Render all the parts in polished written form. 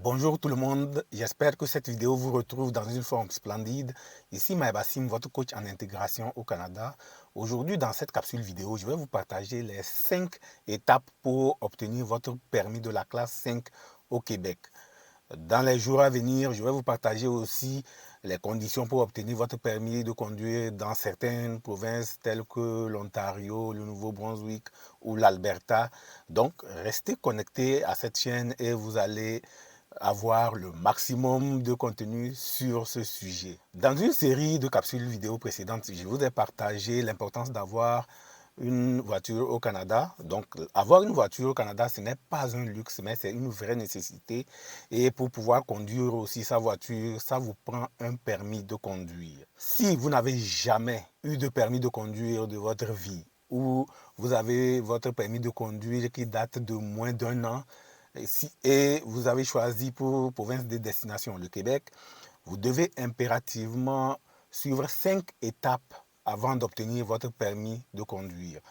Bonjour tout le monde, j'espère que cette vidéo vous retrouve dans une forme splendide. Ici Maëbassim, votre coach en intégration au Canada. Aujourd'hui, dans cette capsule vidéo, je vais vous partager les 5 étapes pour obtenir votre permis de la classe 5 au Québec. Dans les jours à venir, je vais vous partager aussi les conditions pour obtenir votre permis de conduire dans certaines provinces telles que l'Ontario, le Nouveau-Brunswick ou l'Alberta. Donc, restez connectés à cette chaîne et vous allez avoir le maximum de contenu sur ce sujet. Dans une série de capsules vidéo précédentes, je vous ai partagé l'importance d'avoir une voiture au Canada. Donc, avoir une voiture au Canada, ce n'est pas un luxe, mais c'est une vraie nécessité. Et pour pouvoir conduire aussi sa voiture, ça vous prend un permis de conduire. Si vous n'avez jamais eu de permis de conduire de votre vie, ou vous avez votre permis de conduire qui date de moins d'un an, et vous avez choisi pour province de destination le Québec, vous devez impérativement suivre 5 étapes avant d'obtenir votre permis de conduire.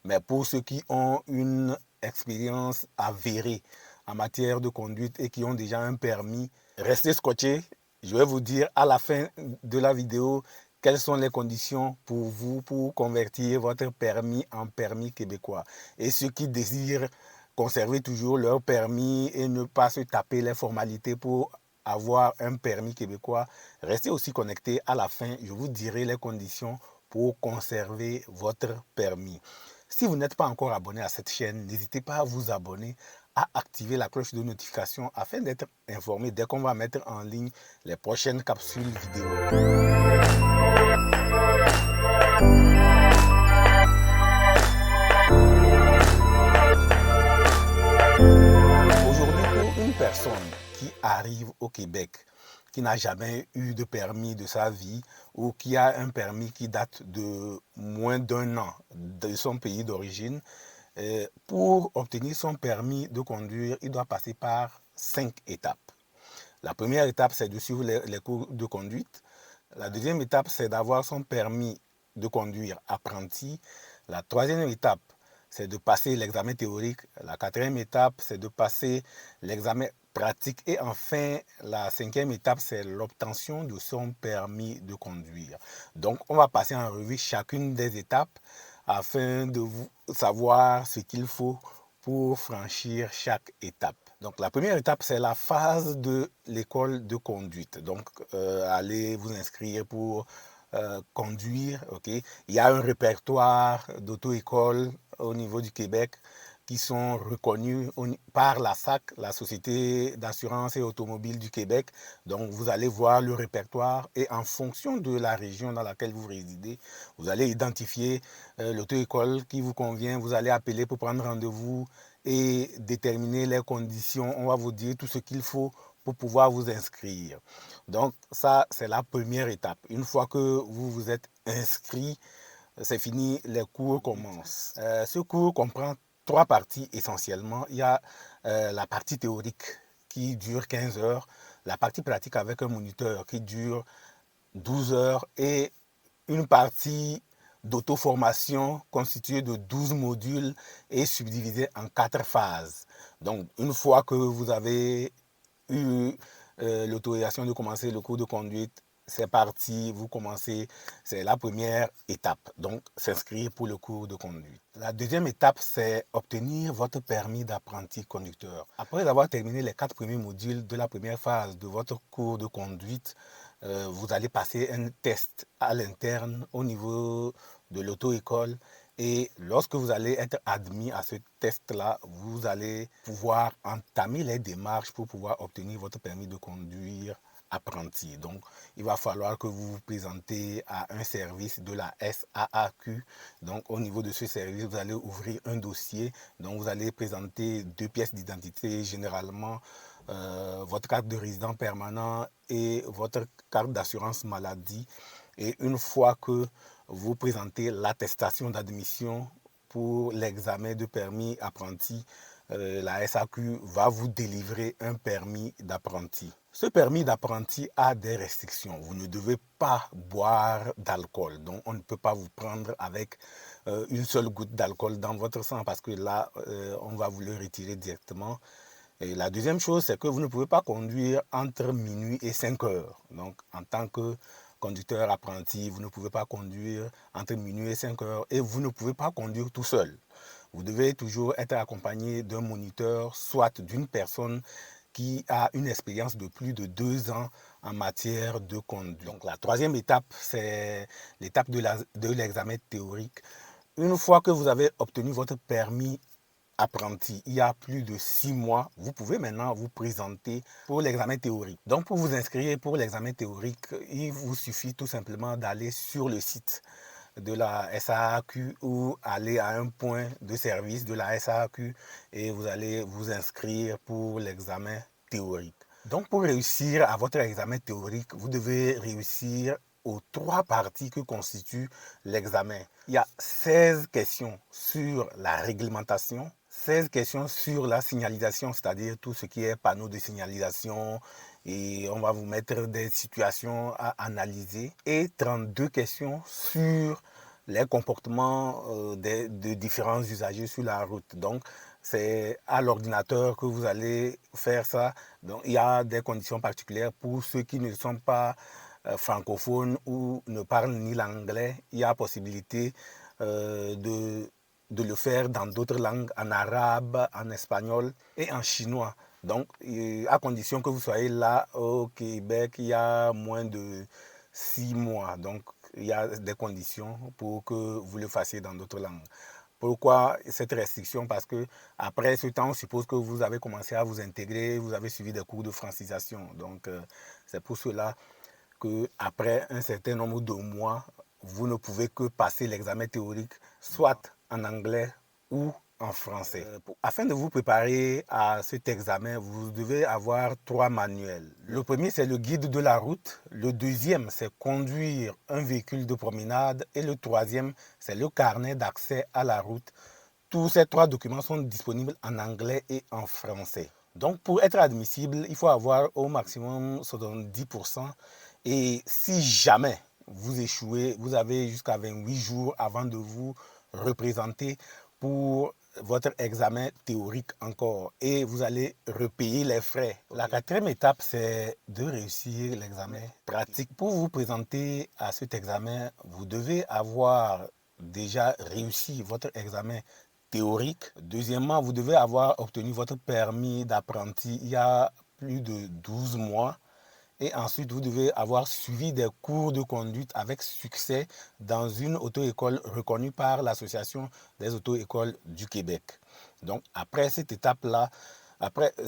Mais pour ceux qui ont une expérience avérée en matière de conduite et qui ont déjà un permis, restez scotchés. Je vais vous dire à la fin de la vidéo quelles sont les conditions pour vous pour convertir votre permis en permis québécois. Et ceux qui désirent conserver toujours leur permis et ne pas se taper les formalités pour avoir un permis québécois, restez aussi connectés à la fin. Je vous dirai les conditions pour conserver votre permis. Si vous n'êtes pas encore abonné à cette chaîne, n'hésitez pas à vous abonner, à activer la cloche de notification afin d'être informé dès qu'on va mettre en ligne les prochaines capsules vidéo. Aujourd'hui, pour une personne qui arrive au Québec, qui n'a jamais eu de permis de sa vie ou qui a un permis qui date de moins d'un an de son pays d'origine, pour obtenir son permis de conduire, il doit passer par 5 étapes. La première étape, c'est de suivre les cours de conduite. La deuxième étape, c'est d'avoir son permis de conduire apprenti. La troisième étape, c'est de passer l'examen théorique. La quatrième étape, c'est de passer l'examen pratique. Et enfin, la cinquième étape, c'est l'obtention de son permis de conduire. Donc, on va passer en revue chacune des étapes afin de savoir ce qu'il faut pour franchir chaque étape. Donc la première étape, c'est la phase de l'école de conduite. Donc allez vous inscrire pour conduire. Okay. Il y a un répertoire d'auto-école au niveau du Québec qui sont reconnus par la SAC, la Société d'assurance et automobile du Québec. Donc vous allez voir le répertoire et en fonction de la région dans laquelle vous résidez, vous allez identifier l'auto-école qui vous convient. Vous allez appeler pour prendre rendez-vous et déterminer les conditions. On va vous dire tout ce qu'il faut pour pouvoir vous inscrire. Donc ça, c'est la première étape. Une fois que vous vous êtes inscrit, c'est fini, les cours commencent. Ce cours comprend 3 parties essentiellement. Il y a la partie théorique qui dure 15 heures, la partie pratique avec un moniteur qui dure 12 heures et une partie d'auto-formation constituée de 12 modules et subdivisée en 4 phases. Donc, une fois que vous avez eu l'autorisation de commencer le cours de conduite, c'est parti, vous commencez, c'est la première étape, donc s'inscrire pour le cours de conduite. La deuxième étape, c'est obtenir votre permis d'apprenti conducteur. Après avoir terminé les 4 premiers modules de la première phase de votre cours de conduite, vous allez passer un test à l'interne au niveau de l'auto-école et lorsque vous allez être admis à ce test-là, vous allez pouvoir entamer les démarches pour pouvoir obtenir votre permis de conduire apprenti. Donc, il va falloir que vous vous présentez à un service de la SAAQ. Donc, au niveau de ce service, vous allez ouvrir un dossier. Donc, vous allez présenter 2 pièces d'identité, généralement votre carte de résident permanent et votre carte d'assurance maladie. Et une fois que vous présentez l'attestation d'admission pour l'examen de permis apprenti, la SAQ va vous délivrer un permis d'apprenti. Ce permis d'apprenti a des restrictions. Vous ne devez pas boire d'alcool. Donc, on ne peut pas vous prendre avec une seule goutte d'alcool dans votre sang parce que là, on va vous le retirer directement. Et la deuxième chose, c'est que vous ne pouvez pas conduire entre minuit et 5 heures. Donc, en tant que conducteur apprenti, vous ne pouvez pas conduire entre minuit et 5 heures et vous ne pouvez pas conduire tout seul. Vous devez toujours être accompagné d'un moniteur, soit d'une personne qui a une expérience de plus de 2 ans en matière de conduite. Donc la troisième étape, c'est l'étape de l'examen théorique. Une fois que vous avez obtenu votre permis apprenti, il y a plus de 6 mois, vous pouvez maintenant vous présenter pour l'examen théorique. Donc pour vous inscrire pour l'examen théorique, il vous suffit tout simplement d'aller sur le site de la SAAQ ou aller à un point de service de la SAAQ et vous allez vous inscrire pour l'examen théorique. Donc pour réussir à votre examen théorique, vous devez réussir aux 3 parties que constitue l'examen. Il y a 16 questions sur la réglementation, 16 questions sur la signalisation, c'est-à-dire tout ce qui est panneau de signalisation, et on va vous mettre des situations à analyser, et 32 questions sur les comportements de différents usagers sur la route. Donc, c'est à l'ordinateur que vous allez faire ça. Donc, il y a des conditions particulières pour ceux qui ne sont pas francophones ou ne parlent ni l'anglais. Il y a possibilité de le faire dans d'autres langues, en arabe, en espagnol et en chinois. Donc, à condition que vous soyez là au Québec, il y a moins de 6 mois. Donc, il y a des conditions pour que vous le fassiez dans d'autres langues. Pourquoi cette restriction? Parce que après ce temps, on suppose que vous avez commencé à vous intégrer, vous avez suivi des cours de francisation. Donc, c'est pour cela qu'après un certain nombre de mois, vous ne pouvez que passer l'examen théorique, soit en anglais ou en français. Afin de vous préparer à cet examen, vous devez avoir 3 manuels. Le premier, c'est le guide de la route. Le deuxième, c'est conduire un véhicule de promenade. Et le troisième, c'est le carnet d'accès à la route. Tous ces 3 documents sont disponibles en anglais et en français. Donc, pour être admissible, il faut avoir au maximum 70%. Et si jamais vous échouez, vous avez jusqu'à 28 jours avant de vous représenter pour votre examen théorique encore. Et vous allez repayer les frais. La quatrième étape, c'est de réussir l'examen pratique. Pour vous présenter à cet examen, vous devez avoir déjà réussi votre examen théorique. Deuxièmement, vous devez avoir obtenu votre permis d'apprenti il y a plus de 12 mois. Et ensuite, vous devez avoir suivi des cours de conduite avec succès dans une auto-école reconnue par l'Association des auto-écoles du Québec. Donc, après cette étape-là,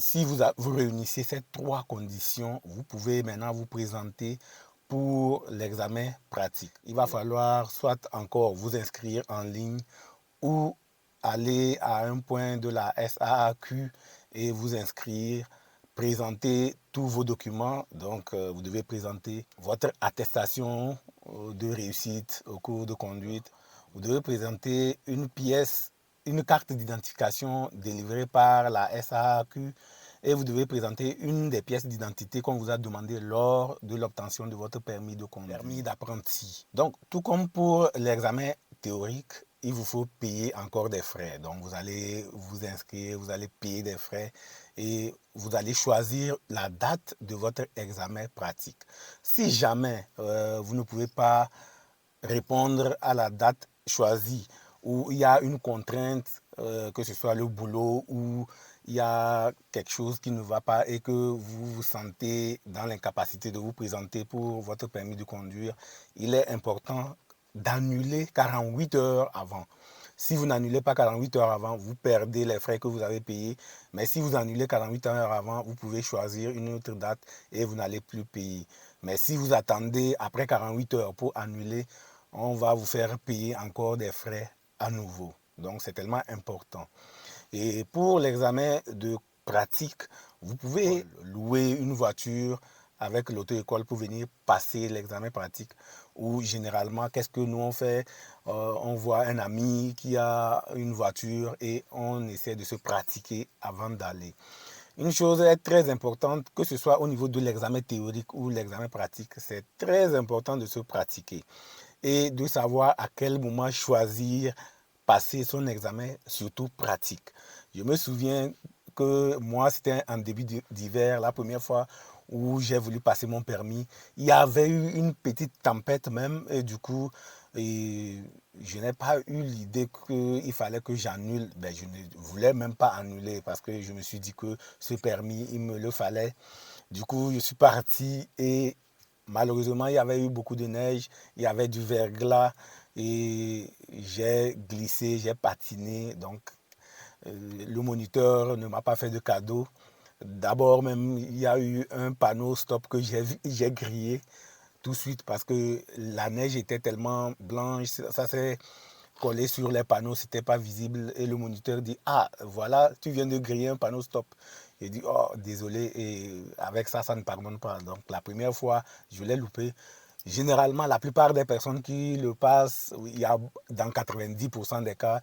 si vous réunissez ces 3 conditions, vous pouvez maintenant vous présenter pour l'examen pratique. Il va falloir soit encore vous inscrire en ligne ou aller à un point de la SAAQ et vous inscrire, présenter tous vos documents. Donc, vous devez présenter votre attestation de réussite au cours de conduite. Vous devez présenter une pièce, une carte d'identification délivrée par la SAAQ et vous devez présenter une des pièces d'identité qu'on vous a demandé lors de l'obtention de votre permis de conduire, permis d'apprenti. Donc, tout comme pour l'examen théorique, il vous faut payer encore des frais. Donc, vous allez vous inscrire, vous allez payer des frais et vous allez choisir la date de votre examen pratique. Si jamais vous ne pouvez pas répondre à la date choisie ou il y a une contrainte, que ce soit le boulot ou il y a quelque chose qui ne va pas et que vous vous sentez dans l'incapacité de vous présenter pour votre permis de conduire, il est important d'annuler 48 heures avant. Si vous n'annulez pas 48 heures avant, vous perdez les frais que vous avez payés. Mais si vous annulez 48 heures avant, vous pouvez choisir une autre date et vous n'allez plus payer. Mais si vous attendez après 48 heures pour annuler, on va vous faire payer encore des frais à nouveau. Donc, c'est tellement important. Et pour l'examen de pratique, vous pouvez louer une voiture avec l'auto-école pour venir passer l'examen pratique. Ou généralement, qu'est-ce que nous on fait? On voit un ami qui a une voiture et on essaie de se pratiquer avant d'aller. Une chose est très importante, que ce soit au niveau de l'examen théorique ou l'examen pratique, c'est très important de se pratiquer et de savoir à quel moment choisir passer son examen, surtout pratique. Je me souviens que moi, c'était en début d'hiver, la première fois où j'ai voulu passer mon permis. Il y avait eu une petite tempête même, et du coup, et je n'ai pas eu l'idée qu'il fallait que j'annule. Ben, je ne voulais même pas annuler parce que je me suis dit que ce permis, il me le fallait. Du coup, je suis parti et malheureusement, il y avait eu beaucoup de neige, il y avait du verglas et j'ai glissé, j'ai patiné. Donc, le moniteur ne m'a pas fait de cadeau. D'abord même, il y a eu un panneau stop que j'ai grillé tout de suite parce que la neige était tellement blanche, ça s'est collé sur les panneaux, c'était pas visible et le moniteur dit ah voilà tu viens de griller un panneau stop. J'ai dit oh désolé et avec ça ça ne pardonne pas. Donc la première fois je l'ai loupé. Généralement la plupart des personnes qui le passent, il y a dans 90% des cas,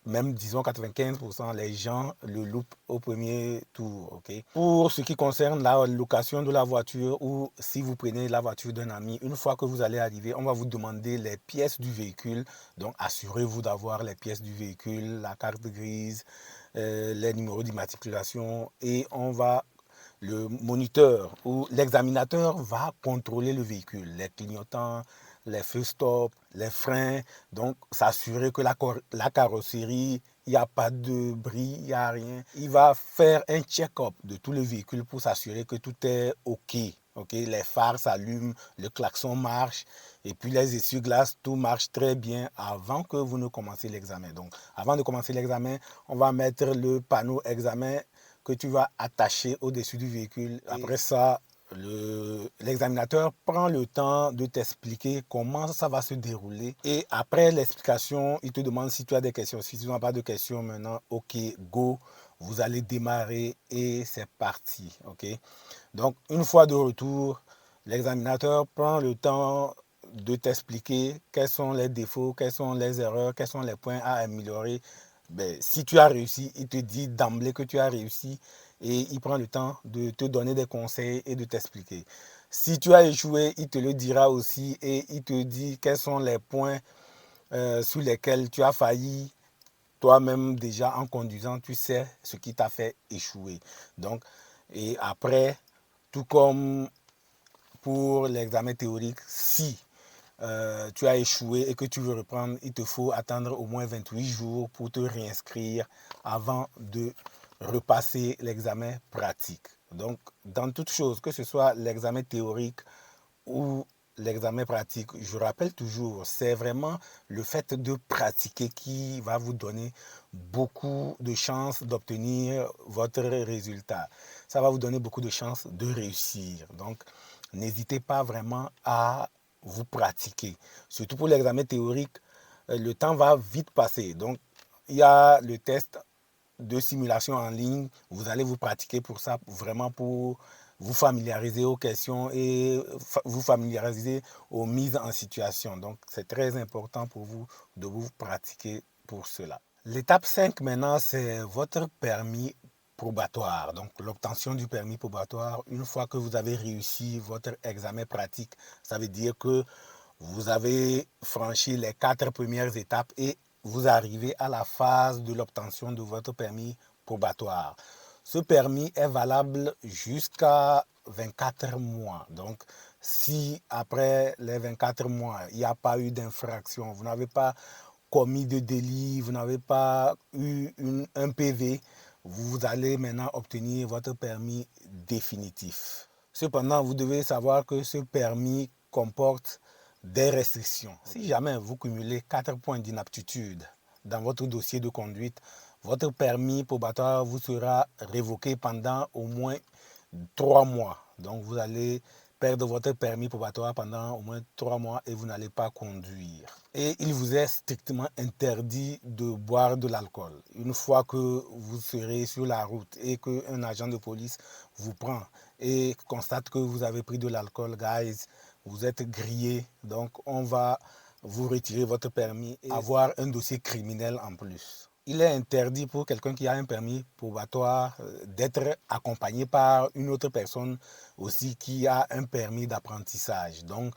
même disons 95%, les gens le loupent au premier tour. Okay? Pour ce qui concerne la location de la voiture ou si vous prenez la voiture d'un ami, une fois que vous allez arriver, on va vous demander les pièces du véhicule. Donc assurez-vous d'avoir les pièces du véhicule, la carte grise, les numéros d'immatriculation et le moniteur ou l'examinateur va contrôler le véhicule, les clignotants, les feux stop, les freins, donc s'assurer que la carrosserie, il n'y a pas de bris, il n'y a rien. Il va faire un check-up de tout le véhicule pour s'assurer que tout est OK. Okay? Les phares s'allument, le klaxon marche et puis les essuie-glaces, tout marche très bien avant que vous ne commenciez l'examen. Donc avant de commencer l'examen, on va mettre le panneau examen que tu vas attacher au-dessus du véhicule. Après ça, l'examinateur prend le temps de t'expliquer comment ça va se dérouler. Et après l'explication, il te demande si tu as des questions. Si tu n'as pas de questions maintenant, ok, go, vous allez démarrer et c'est parti. Okay? Donc, une fois de retour, l'examinateur prend le temps de t'expliquer quels sont les défauts, quelles sont les erreurs, quels sont les points à améliorer. Ben, si tu as réussi, il te dit d'emblée que tu as réussi et il prend le temps de te donner des conseils et de t'expliquer. Si tu as échoué, il te le dira aussi et il te dit quels sont les points sur lesquels tu as failli. Toi-même, déjà en conduisant, tu sais ce qui t'a fait échouer. Donc, et après, tout comme pour l'examen théorique, si tu as échoué et que tu veux reprendre, il te faut attendre au moins 28 jours pour te réinscrire avant de repasser l'examen pratique. Donc, dans toute chose, que ce soit l'examen théorique ou l'examen pratique, je rappelle toujours, c'est vraiment le fait de pratiquer qui va vous donner beaucoup de chances d'obtenir votre résultat. Ça va vous donner beaucoup de chances de réussir. Donc, n'hésitez pas vraiment à vous pratiquer. Surtout pour l'examen théorique, le temps va vite passer. Donc, il y a le test de simulation en ligne. Vous allez vous pratiquer pour ça, vraiment pour vous familiariser aux questions et vous familiariser aux mises en situation. Donc, c'est très important pour vous de vous pratiquer pour cela. L'étape 5 maintenant, c'est votre permis probatoire. Donc, l'obtention du permis probatoire, une fois que vous avez réussi votre examen pratique, ça veut dire que vous avez franchi les 4 premières étapes et vous arrivez à la phase de l'obtention de votre permis probatoire. Ce permis est valable jusqu'à 24 mois. Donc, si après les 24 mois, il n'y a pas eu d'infraction, vous n'avez pas commis de délit, vous n'avez pas eu un PV, vous allez maintenant obtenir votre permis définitif. Cependant, vous devez savoir que ce permis comporte des restrictions. Si jamais vous cumulez 4 points d'inaptitude dans votre dossier de conduite, votre permis probatoire vous sera révoqué pendant au moins 3 mois. Donc vous allez perdre votre permis probatoire pendant au moins 3 mois et vous n'allez pas conduire. Et il vous est strictement interdit de boire de l'alcool. Une fois que vous serez sur la route et qu'un agent de police vous prend et constate que vous avez pris de l'alcool, guys, vous êtes grillé. Donc on va vous retirer votre permis et avoir un dossier criminel en plus. Il est interdit pour quelqu'un qui a un permis probatoire d'être accompagné par une autre personne aussi qui a un permis d'apprentissage. Donc,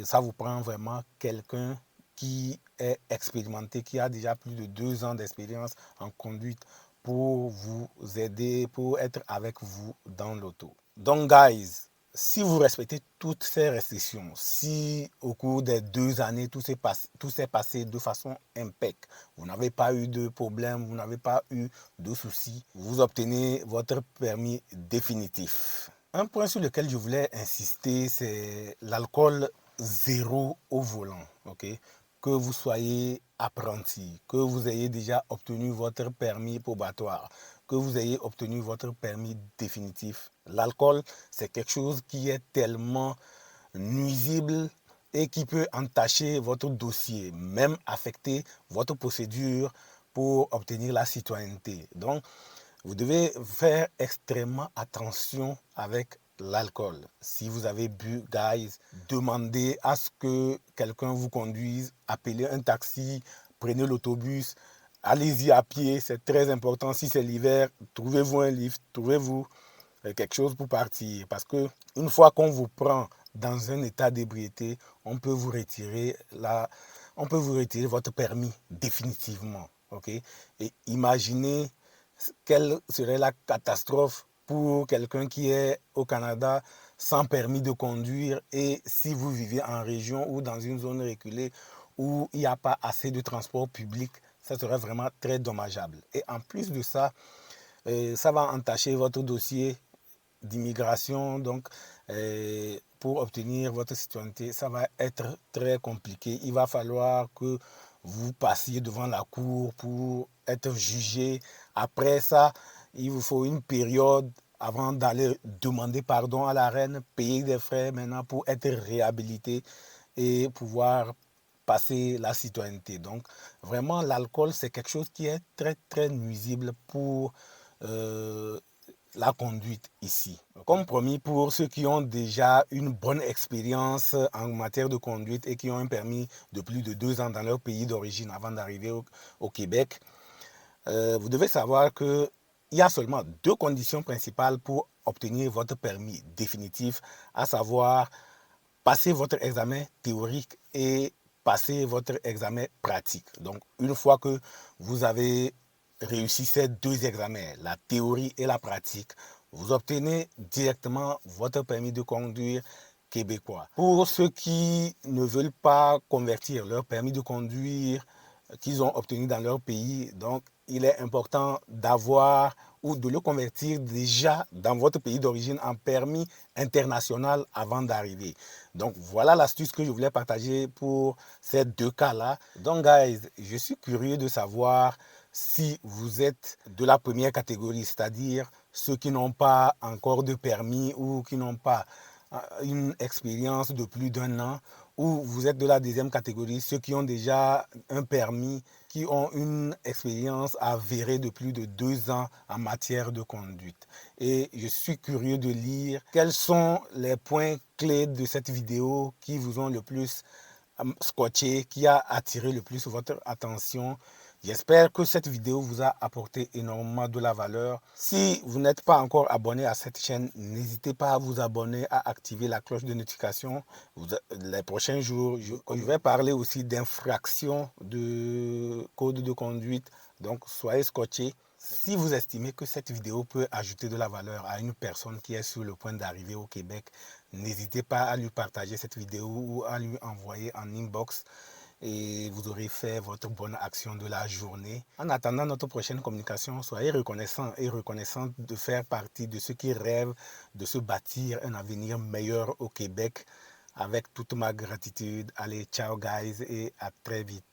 ça vous prend vraiment quelqu'un qui est expérimenté, qui a déjà plus de 2 ans d'expérience en conduite pour vous aider, pour être avec vous dans l'auto. Donc, guys, si vous respectez toutes ces restrictions, si au cours des 2 années, tout s'est passé de façon impeccable, vous n'avez pas eu de problème, vous n'avez pas eu de soucis, vous obtenez votre permis définitif. Un point sur lequel je voulais insister, c'est l'alcool zéro au volant. Okay? Que vous soyez apprenti, que vous ayez déjà obtenu votre permis probatoire, que vous ayez obtenu votre permis définitif. L'alcool, c'est quelque chose qui est tellement nuisible et qui peut entacher votre dossier, même affecter votre procédure pour obtenir la citoyenneté. Donc, vous devez faire extrêmement attention avec l'alcool. Si vous avez bu, guys, demandez à ce que quelqu'un vous conduise, appelez un taxi, prenez l'autobus, allez-y à pied, c'est très important. Si c'est l'hiver, trouvez-vous un lift, trouvez-vous quelque chose pour partir. Parce que une fois qu'on vous prend dans un état d'ébriété, on peut vous retirer votre permis définitivement. Okay? Et imaginez quelle serait la catastrophe pour quelqu'un qui est au Canada sans permis de conduire, et si vous vivez en région ou dans une zone reculée où il n'y a pas assez de transport public, ça serait vraiment très dommageable. Et en plus de ça, ça va entacher votre dossier d'immigration. Donc, pour obtenir votre citoyenneté, ça va être très compliqué. Il va falloir que vous passiez devant la cour pour être jugé. Après ça, il vous faut une période avant d'aller demander pardon à la reine, payer des frais maintenant pour être réhabilité et pouvoir passer la citoyenneté. Donc, vraiment, l'alcool, c'est quelque chose qui est très, très nuisible pour la conduite ici. Comme promis, pour ceux qui ont déjà une bonne expérience en matière de conduite et qui ont un permis de plus de 2 ans dans leur pays d'origine avant d'arriver au Québec, vous devez savoir qu'il y a seulement 2 conditions principales pour obtenir votre permis définitif, à savoir passer votre examen théorique et passer votre examen pratique. Donc, une fois que vous avez réussi ces 2 examens, la théorie et la pratique, vous obtenez directement votre permis de conduire québécois. Pour ceux qui ne veulent pas convertir leur permis de conduire qu'ils ont obtenu dans leur pays, donc il est important d'avoir ou de le convertir déjà dans votre pays d'origine en permis international avant d'arriver. Donc voilà l'astuce que je voulais partager pour ces 2 cas-là. Donc guys, je suis curieux de savoir si vous êtes de la première catégorie, c'est-à-dire ceux qui n'ont pas encore de permis ou qui n'ont pas une expérience de plus d'1 an, ou vous êtes de la deuxième catégorie, ceux qui ont déjà un permis, qui ont une expérience avérée de plus de 2 ans en matière de conduite. Et je suis curieux de lire quels sont les points clés de cette vidéo qui vous ont le plus scotché, qui a attiré le plus votre attention. J'espère que cette vidéo vous a apporté énormément de la valeur. Si vous n'êtes pas encore abonné à cette chaîne, n'hésitez pas à vous abonner, à activer la cloche de notification. Les prochains jours, je vais parler aussi d'infractions de code de conduite. Donc, soyez scotchés. Si vous estimez que cette vidéo peut ajouter de la valeur à une personne qui est sur le point d'arriver au Québec, n'hésitez pas à lui partager cette vidéo ou à lui envoyer en inbox, et vous aurez fait votre bonne action de la journée. En attendant notre prochaine communication, soyez reconnaissants et reconnaissantes de faire partie de ceux qui rêvent de se bâtir un avenir meilleur au Québec. Avec toute ma gratitude. Allez, ciao guys, et à très vite.